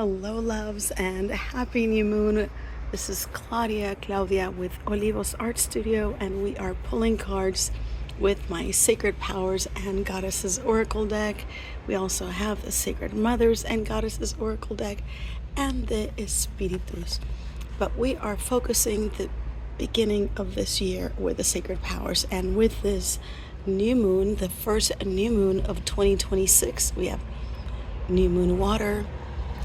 Hello, loves, and happy new moon. This is Claudia with Olivos Art Studio, and we are pulling cards with my Sacred Powers and Goddesses Oracle deck. We also have the Sacred Mothers and Goddesses Oracle deck and the Espíritus. But we are focusing the beginning of this year with the Sacred Powers, and with this new moon, the first new moon of 2026, we have new moon water,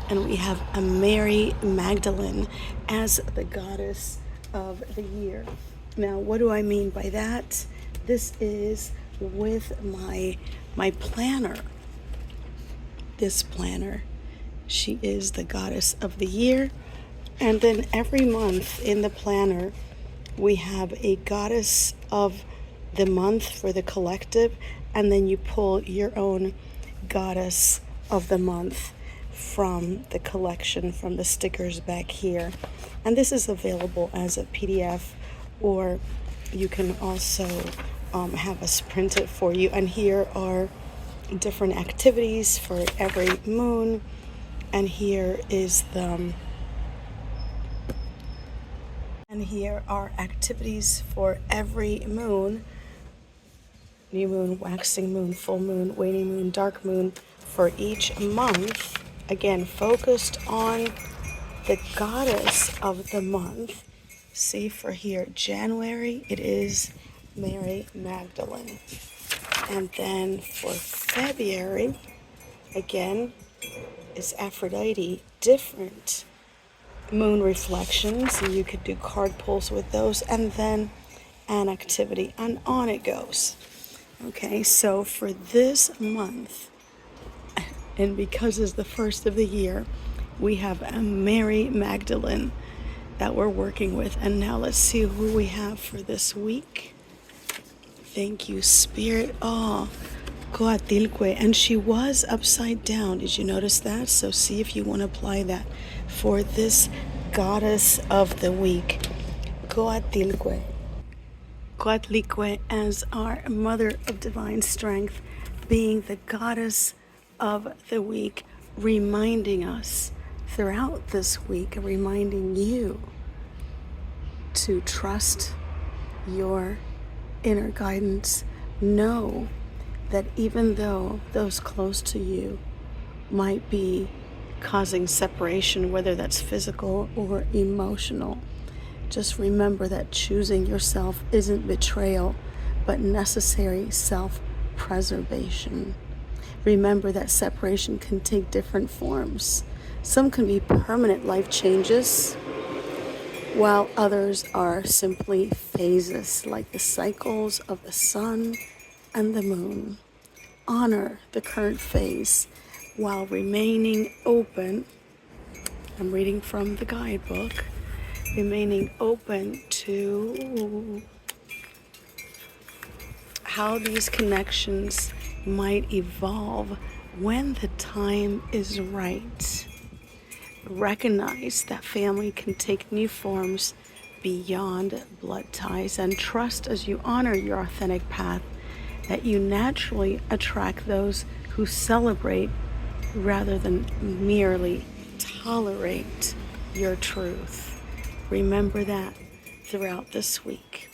and we have a Mary Magdalene as the goddess of the year. Now, what do I mean by that? This is with my planner. This planner, she is the goddess of the year. And then every month in the planner, we have a goddess of the month for the collective, and then you pull your own goddess of the month from the collection, from the stickers back here. And this is available as a PDF, or you can also have us print it for you. And here are different activities for every moon, and here are activities for every moon: new moon, waxing moon, full moon, waning moon, dark moon, for each month. Again, focused on the goddess of the month. See, for here, January, it is Mary Magdalene. And then for February, again, is Aphrodite. Different moon reflections, and you could do card pulls with those, and then an activity, and on it goes. Okay, so for this month, and because it's the first of the year, we have a Mary Magdalene that we're working with. And now let's see who we have for this week. Thank you, Spirit. Oh, Coatilque. And she was upside down. Did you notice that? So see if you want to apply that for this goddess of the week. Coatilque. Coatlicue as our mother of divine strength, being the goddess of the week, reminding us throughout this week, reminding you to trust your inner guidance. Know that even though those close to you might be causing separation, whether that's physical or emotional, just remember that choosing yourself isn't betrayal, but necessary self-preservation. Remember that separation can take different forms. Some can be permanent life changes, while others are simply phases, like the cycles of the sun and the moon. Honor the current phase while remaining open. I'm reading from the guidebook. Remaining open to how these connections might evolve when the time is right. Recognize that family can take new forms beyond blood ties, and trust as you honor your authentic path that you naturally attract those who celebrate rather than merely tolerate your truth. Remember that throughout this week.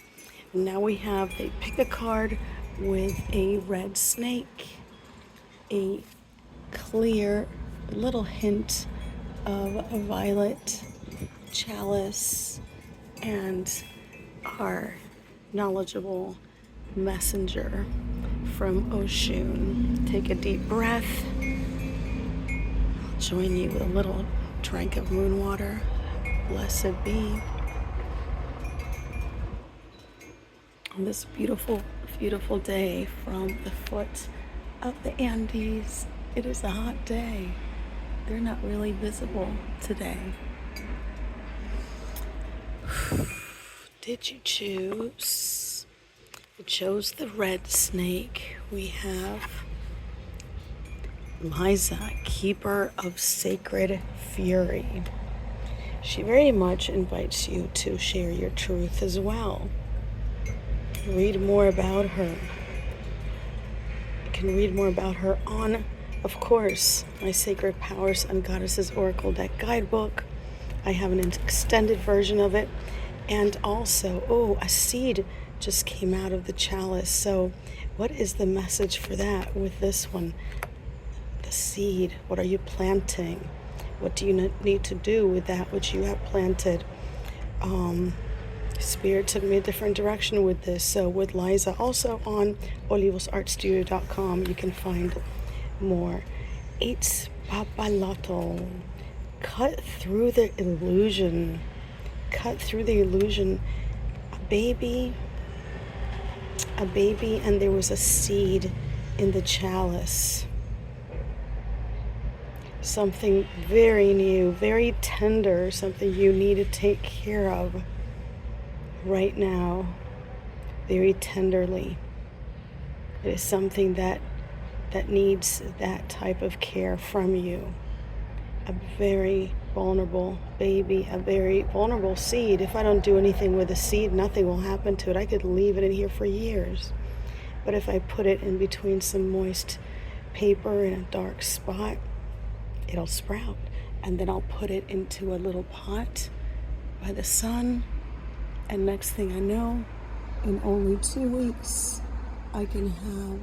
Now we have, they pick a card with a red snake, a clear little hint of a violet chalice, and our knowledgeable messenger from Oshun. Take a deep breath. I'll join you with a little drink of moon water. Blessed be. On this beautiful, beautiful day from the foot of the Andes. It is a hot day. They're not really visible today. Did you choose? You chose the red snake. We have Liza, keeper of sacred fury. She very much invites you to share your truth as well. Read more about her. You can read more about her on Of course, my Sacred Powers and Goddesses Oracle Deck Guidebook. I have an extended version of it. And also, a seed just came out of the chalice. So what is the message for that with this one? The seed. What are you planting? What do you need to do with that which you have planted? Spirit took me a different direction with this. So with Liza, also on olivosartstudio.com, you can find more. 8 Papaloto. Cut through the illusion. Cut through the illusion. A baby, and there was a seed in the chalice. Something very new, very tender, something you need to take care of right now, very tenderly. It is something that needs that type of care from you. A very vulnerable baby, a very vulnerable seed. If I don't do anything with a seed, nothing will happen to it. I could leave it in here for years. But if I put it in between some moist paper in a dark spot, it'll sprout. And then I'll put it into a little pot by the sun. And next thing I know, in only 2 weeks, I can have,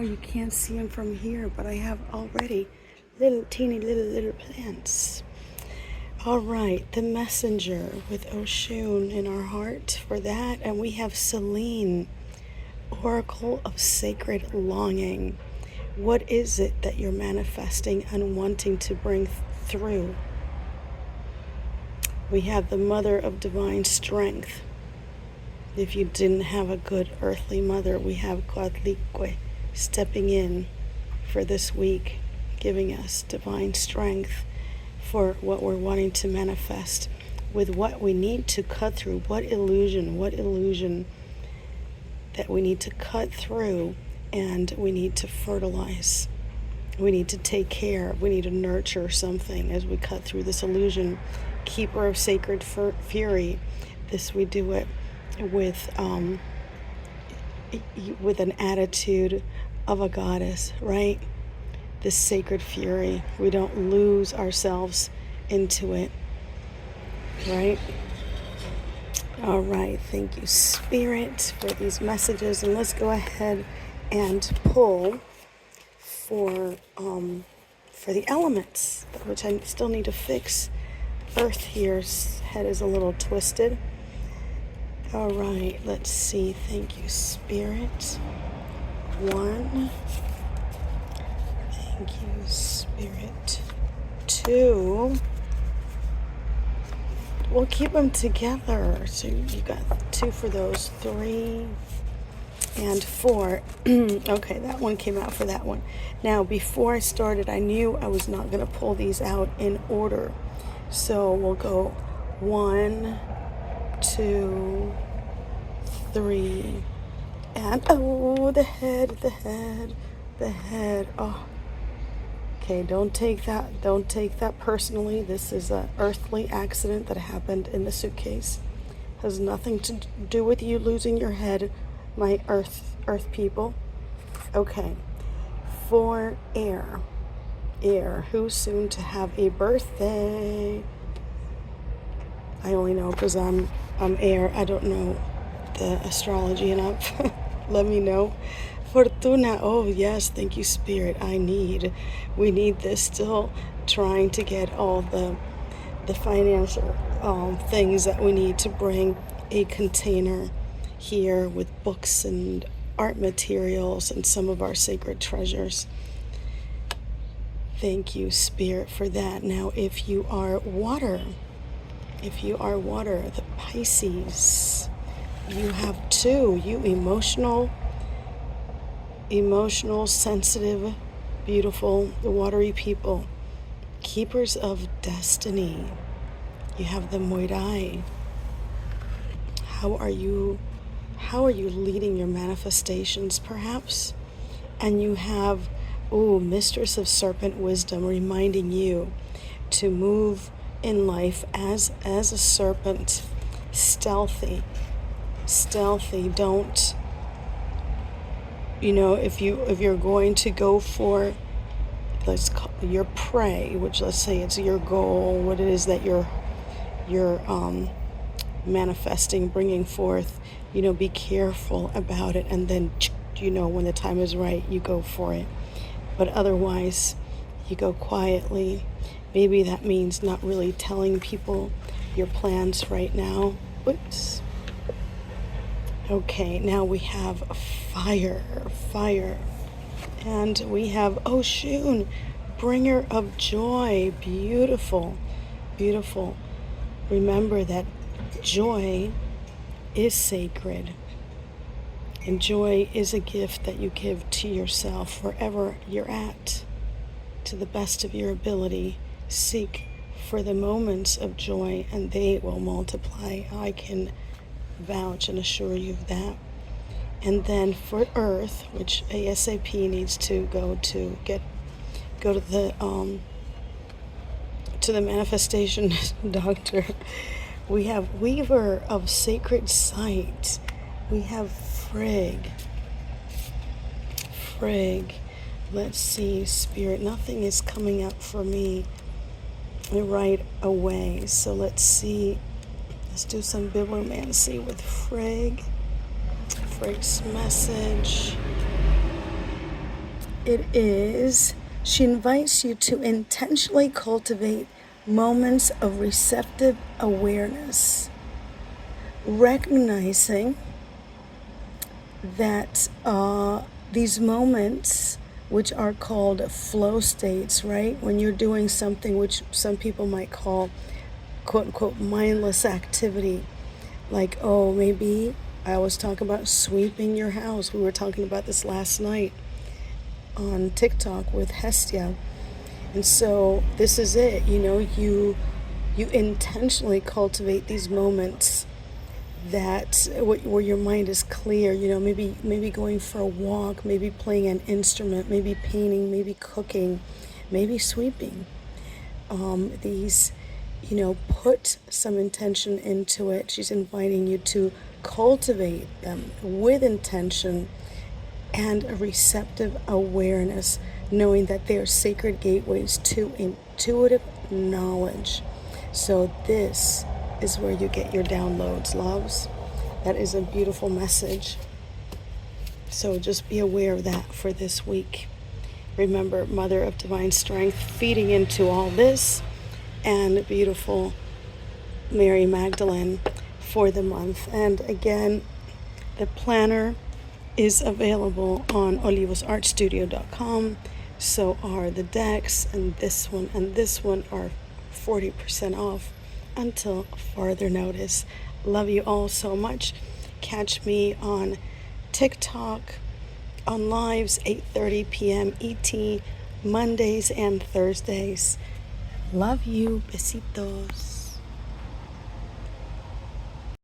you can't see them from here, but I have already little teeny little plants. All right, the messenger with Oshun in our heart for that. And we have Selene, Oracle of Sacred Longing. What is it that you're manifesting and wanting to bring through? We have the Mother of Divine Strength. If you didn't have a good earthly mother, we have Coatlicue stepping in for this week, giving us divine strength for what we're wanting to manifest, with what we need to cut through, what illusion that we need to cut through, and we need to fertilize. We need to take care. We need to nurture something as we cut through this illusion. Keeper of Sacred Fury. This we do it with an attitude of a goddess, right? This sacred fury. We don't lose ourselves into it, right? All right, thank you, Spirit, for these messages. And let's go ahead and pull for the elements, which I still need to fix. Earth here's head is a little twisted. All right, let's see. Thank you, Spirit. 1. Thank you, Spirit. 2. We'll keep them together. So you got 2 for those. 3 and 4. Okay, that one came out for that one. Now, before I started, I knew I was not going to pull these out in order. So we'll go 1, 2, 3, and the head. Oh, okay. Don't take that personally. This is an earthly accident that happened in the suitcase. Has nothing to do with you losing your head, my earth people. Okay. For air, who's soon to have a birthday? I only know because I'm air. I don't know the astrology enough. Let me know. Fortuna. Oh yes, thank you, Spirit. We need this. Still trying to get all the financial things that we need to bring a container here with books and art materials and some of our sacred treasures. Thank you, Spirit, for that. Now, if you are water, the Pisces, you have 2. You emotional, sensitive, beautiful, the watery people, keepers of destiny. You have the Moirai. How are you leading your manifestations, perhaps? And you have, Mistress of Serpent Wisdom, reminding you to move in life as a serpent, stealthy. Don't, if you're going to go for let's call your prey, which let's say it's your goal, what it is that you're manifesting, bringing forth, be careful about it, and then, when the time is right, you go for it. But otherwise, you go quietly. Maybe that means not really telling people your plans right now. Oops. Okay, now we have fire. And we have Oshun, bringer of joy. Beautiful. Remember that joy is sacred. And joy is a gift that you give to yourself wherever you're at. To the best of your ability, seek for the moments of joy, and they will multiply. I can vouch and assure you of that. And then for Earth, which ASAP needs to go to the manifestation doctor. We have Weaver of Sacred Sight. We have Frigg. Let's see, Spirit. Nothing is coming up for me right away. So let's see. Let's do some bibliomancy with Frigg. Frigg's message. It is, she invites you to intentionally cultivate moments of receptive awareness, recognizing that these moments, which are called flow states, right? When you're doing something which some people might call, quote unquote, mindless activity. Like, maybe I was talking about sweeping your house. We were talking about this last night on TikTok with Hestia. And so this is it, you intentionally cultivate these moments that where your mind is clear, maybe going for a walk, maybe playing an instrument, maybe painting, maybe cooking, maybe sweeping. These, put some intention into it. She's inviting you to cultivate them with intention and a receptive awareness, knowing that they are sacred gateways to intuitive knowledge. So this is where you get your downloads, loves. That is a beautiful message. So just be aware of that for this week. Remember, Mother of Divine Strength feeding into all this, and beautiful Mary Magdalene for the month. And again, the planner is available on olivosartstudio.com. So are the decks, and this one are 40% off until further notice. Love you all so much. Catch me on TikTok on lives 8:30 p.m. ET, Mondays and Thursdays. Love you. Besitos.